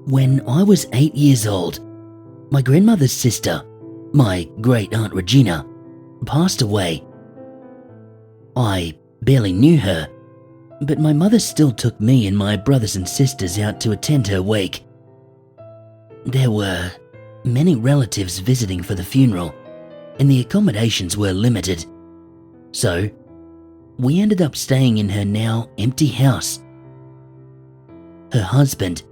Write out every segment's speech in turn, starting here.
When I was 8 years old, my grandmother's sister, my great aunt Regina, passed away. I barely knew her, but my mother still took me and my brothers and sisters out to attend her wake. There were many relatives visiting for the funeral, and the accommodations were limited. So, we ended up staying in her now empty house. Her husband,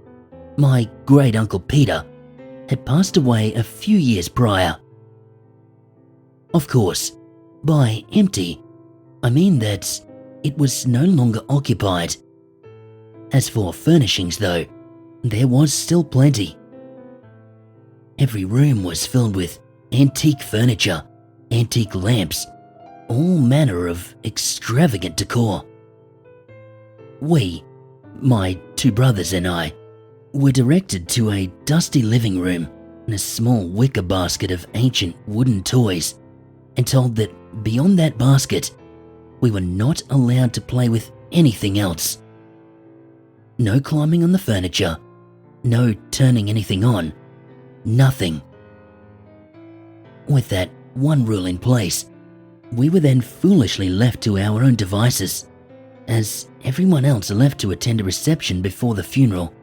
my great uncle Peter, had passed away a few years prior. Of course, by empty, I mean that it was no longer occupied. As for furnishings though, there was still plenty. Every room was filled with antique furniture, antique lamps, all manner of extravagant decor. We, my two brothers and I, were directed to a dusty living room and a small wicker basket of ancient wooden toys, and told that beyond that basket, we were not allowed to play with anything else. No climbing on the furniture, no turning anything on, nothing. With that one rule in place, we were then foolishly left to our own devices, as everyone else left to attend a reception before the funeral.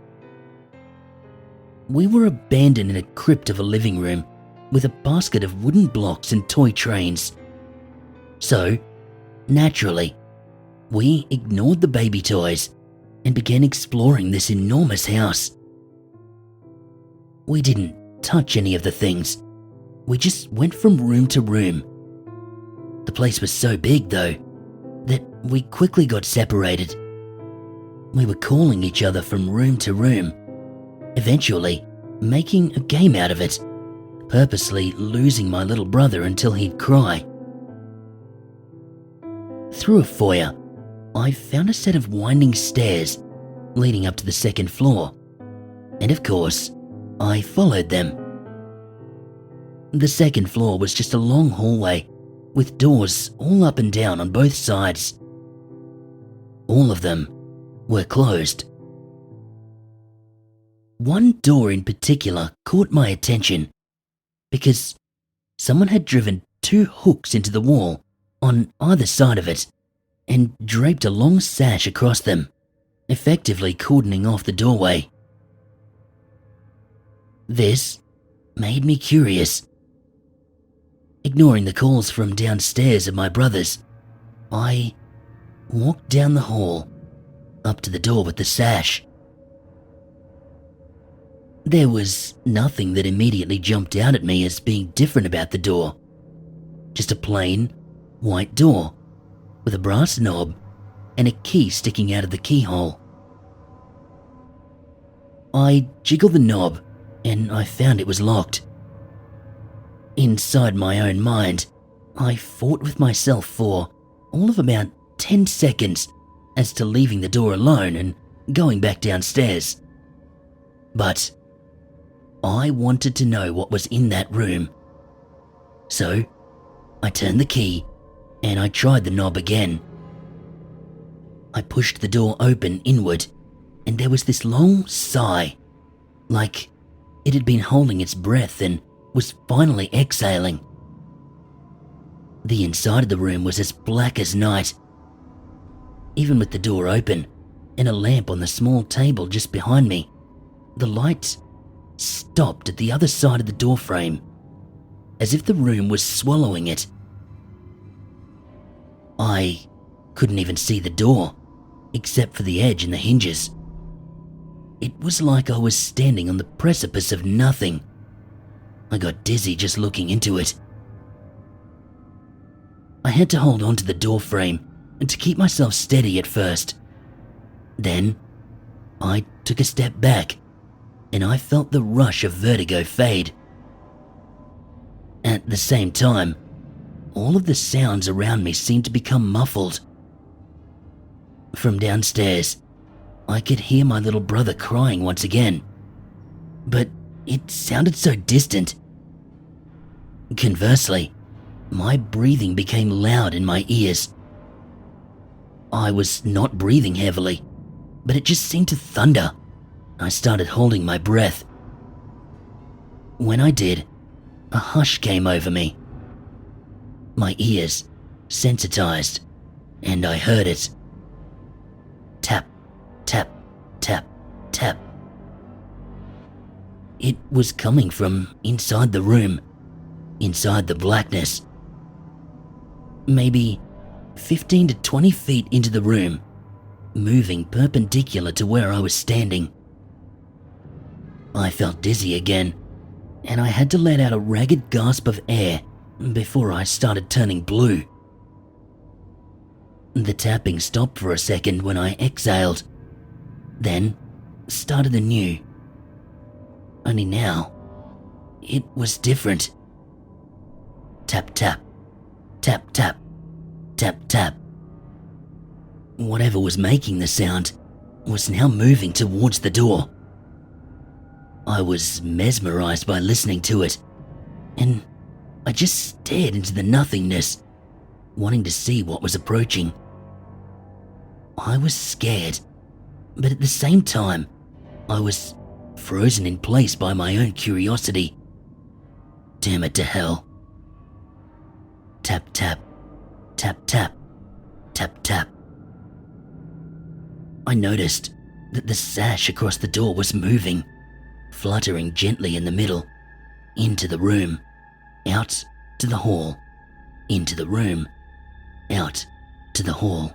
We were abandoned in a crypt of a living room with a basket of wooden blocks and toy trains. So, naturally, we ignored the baby toys and began exploring this enormous house. We didn't touch any of the things. We just went from room to room. The place was so big, though, that we quickly got separated. We were calling each other from room to room, eventually making a game out of it, purposely losing my little brother until he'd cry. Through a foyer, I found a set of winding stairs leading up to the second floor, and of course, I followed them. The second floor was just a long hallway with doors all up and down on both sides. All of them were closed. One door in particular caught my attention because someone had driven 2 hooks into the wall on either side of it and draped a long sash across them, effectively cordoning off the doorway. This made me curious. Ignoring the calls from downstairs of my brothers, I walked down the hall, up to the door with the sash. There was nothing that immediately jumped out at me as being different about the door. Just a plain, white door with a brass knob and a key sticking out of the keyhole. I jiggled the knob and I found it was locked. Inside my own mind, I fought with myself for all of about 10 seconds as to leaving the door alone and going back downstairs. But I wanted to know what was in that room. So I turned the key and I tried the knob again. I pushed the door open inward and there was this long sigh, like it had been holding its breath and was finally exhaling. The inside of the room was as black as night. Even with the door open and a lamp on the small table just behind me, the light stopped at the other side of the door frame, as if the room was swallowing it. I couldn't even see the door, except for the edge and the hinges. It was like I was standing on the precipice of nothing. I got dizzy just looking into it. I had to hold on to the door frame and to keep myself steady at first. Then, I took a step back and I felt the rush of vertigo fade. At the same time, all of the sounds around me seemed to become muffled. From downstairs, I could hear my little brother crying once again, but it sounded so distant. Conversely, my breathing became loud in my ears. I was not breathing heavily, but it just seemed to thunder, I started holding my breath. When I did, a hush came over me. My ears sensitized, and I heard it. Tap, tap, tap, tap. It was coming from inside the room, inside the blackness. Maybe 15 to 20 feet into the room, moving perpendicular to where I was standing. I felt dizzy again, and I had to let out a ragged gasp of air before I started turning blue. The tapping stopped for a second when I exhaled, then started anew. Only now, it was different. Tap, tap, tap, tap, tap, tap. Whatever was making the sound was now moving towards the door. I was mesmerized by listening to it, and I just stared into the nothingness, wanting to see what was approaching. I was scared, but at the same time, I was frozen in place by my own curiosity. Damn it to hell. Tap, tap, tap, tap, tap, tap. I noticed that the sash across the door was moving, fluttering gently in the middle, into the room, out to the hall, into the room, out to the hall.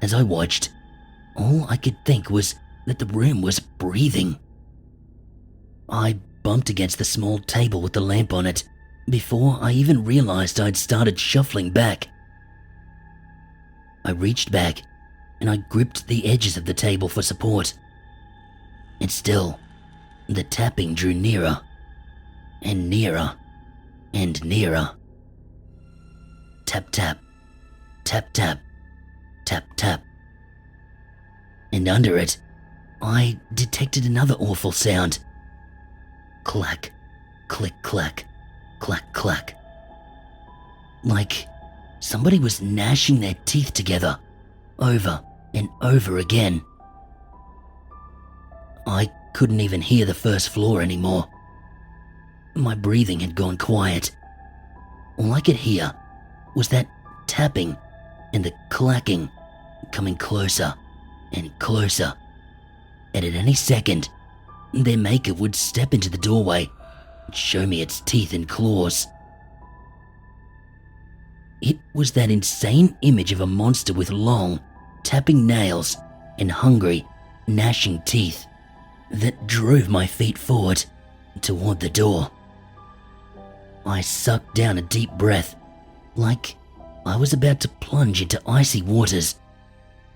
As I watched, all I could think was that the room was breathing. I bumped against the small table with the lamp on it before I even realized I'd started shuffling back. I reached back and I gripped the edges of the table for support. And still, the tapping drew nearer, and nearer, and nearer. Tap, tap, tap, tap, tap, tap. And under it, I detected another awful sound. Clack, click, clack, clack, clack. Like somebody was gnashing their teeth together, over and over again. I couldn't even hear the first floor anymore. My breathing had gone quiet. All I could hear was that tapping and the clacking coming closer and closer. And at any second, their maker would step into the doorway and show me its teeth and claws. It was that insane image of a monster with long, tapping nails and hungry, gnashing teeth that drove my feet forward toward the door. I sucked down a deep breath, like I was about to plunge into icy waters,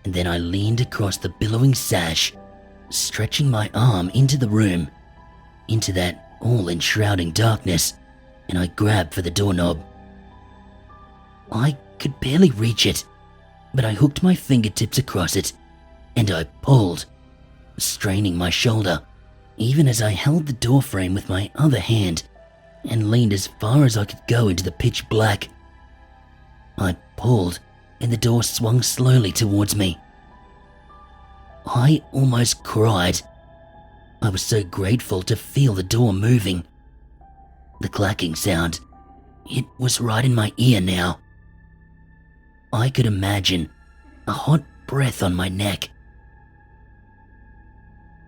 and then I leaned across the billowing sash, stretching my arm into the room, into that all-enshrouding darkness, and I grabbed for the doorknob. I could barely reach it, but I hooked my fingertips across it, and I pulled, straining my shoulder, even as I held the doorframe with my other hand and leaned as far as I could go into the pitch black. I pulled, and the door swung slowly towards me. I almost cried. I was so grateful to feel the door moving. The clacking sound, it was right in my ear now. I could imagine a hot breath on my neck.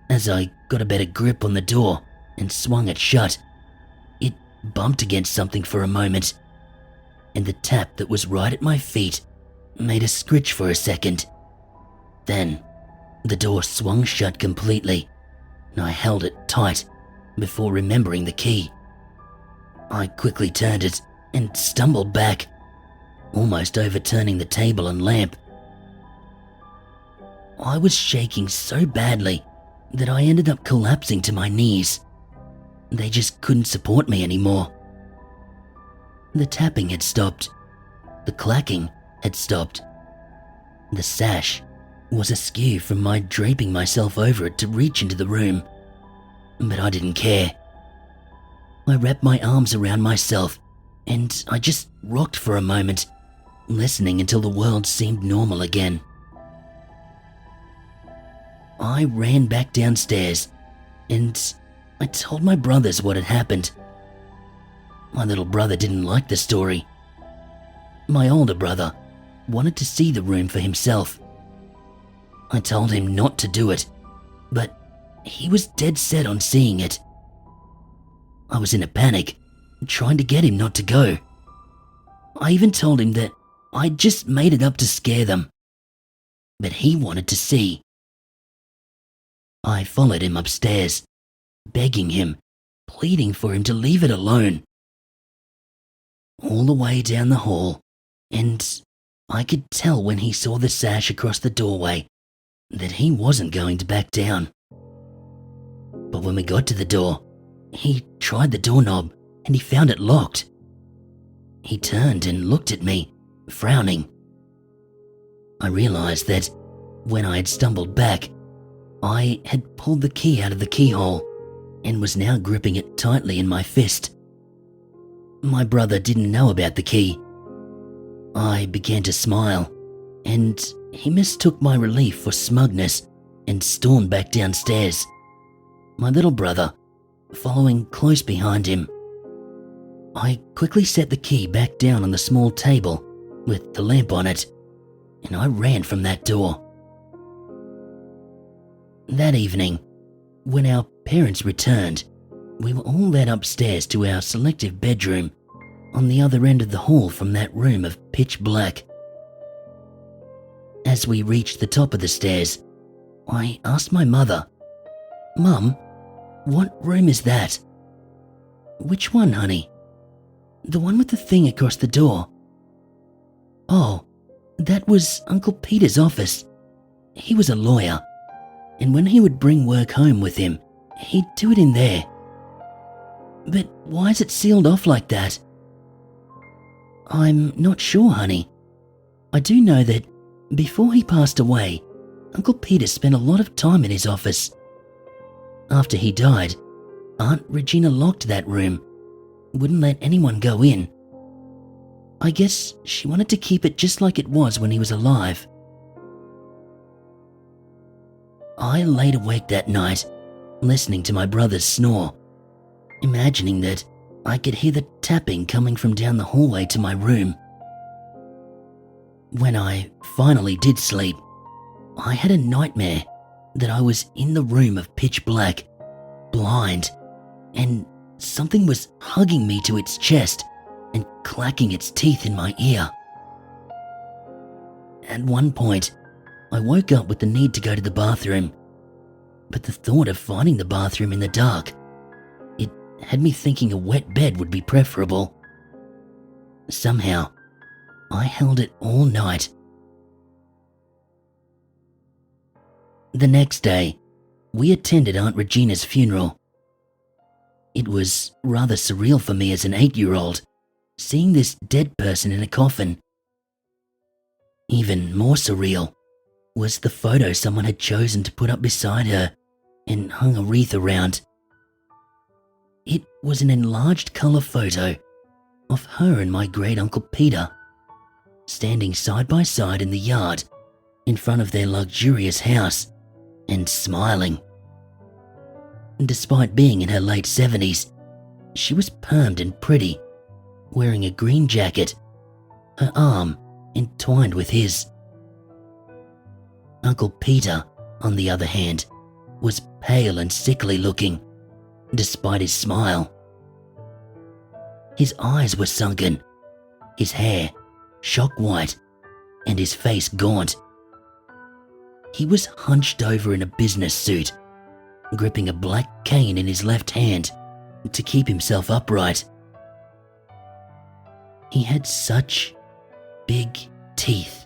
As I got a better grip on the door and swung it shut, it bumped against something for a moment, and the tap that was right at my feet made a scritch for a second. Then, the door swung shut completely, and I held it tight before remembering the key. I quickly turned it and stumbled back, almost overturning the table and lamp. I was shaking so badly that I ended up collapsing to my knees. They just couldn't support me anymore. The tapping had stopped. The clacking had stopped. The sash was askew from my draping myself over it to reach into the room, but I didn't care. I wrapped my arms around myself and I just rocked for a moment, listening until the world seemed normal again. I ran back downstairs and I told my brothers what had happened. My little brother didn't like the story. My older brother wanted to see the room for himself. I told him not to do it, but he was dead set on seeing it. I was in a panic, trying to get him not to go. I even told him that I'd just made it up to scare them, but he wanted to see. I followed him upstairs, begging him, pleading for him to leave it alone. All the way down the hall, and I could tell when he saw the sash across the doorway that he wasn't going to back down. But when we got to the door, he tried the doorknob and he found it locked. He turned and looked at me, frowning. I realized that when I had stumbled back, I had pulled the key out of the keyhole and was now gripping it tightly in my fist. My brother didn't know about the key. I began to smile, and he mistook my relief for smugness and stormed back downstairs, my little brother following close behind him. I quickly set the key back down on the small table with the lamp on it, and I ran from that door. That evening, when our parents returned, we were all led upstairs to our selective bedroom on the other end of the hall from that room of pitch black. As we reached the top of the stairs, I asked my mother, "Mum, what room is that?" "Which one, honey?" "The one with the thing across the door." "Oh, that was Uncle Peter's office. He was a lawyer, and when he would bring work home with him, he'd do it in there." "But why is it sealed off like that?" "I'm not sure, honey. I do know that before he passed away, Uncle Peter spent a lot of time in his office. After he died, Aunt Regina locked that room, wouldn't let anyone go in. I guess she wanted to keep it just like it was when he was alive." I laid awake that night, listening to my brother's snore, imagining that I could hear the tapping coming from down the hallway to my room. When I finally did sleep, I had a nightmare that I was in the room of pitch black, blind, and something was hugging me to its chest and clacking its teeth in my ear. At one point, I woke up with the need to go to the bathroom, but the thought of finding the bathroom in the dark, it had me thinking a wet bed would be preferable. Somehow, I held it all night. The next day, we attended Aunt Regina's funeral. It was rather surreal for me as an 8-year-old, seeing this dead person in a coffin. Even more surreal was the photo someone had chosen to put up beside her and hung a wreath around. It was an enlarged colour photo of her and my great Uncle Peter, standing side by side in the yard in front of their luxurious house and smiling. Despite being in her late 70s, she was permed and pretty, wearing a green jacket, her arm entwined with his. Uncle Peter, on the other hand, was pale and sickly looking, despite his smile. His eyes were sunken, his hair shock white, and his face gaunt. He was hunched over in a business suit, gripping a black cane in his left hand to keep himself upright. He had such big teeth.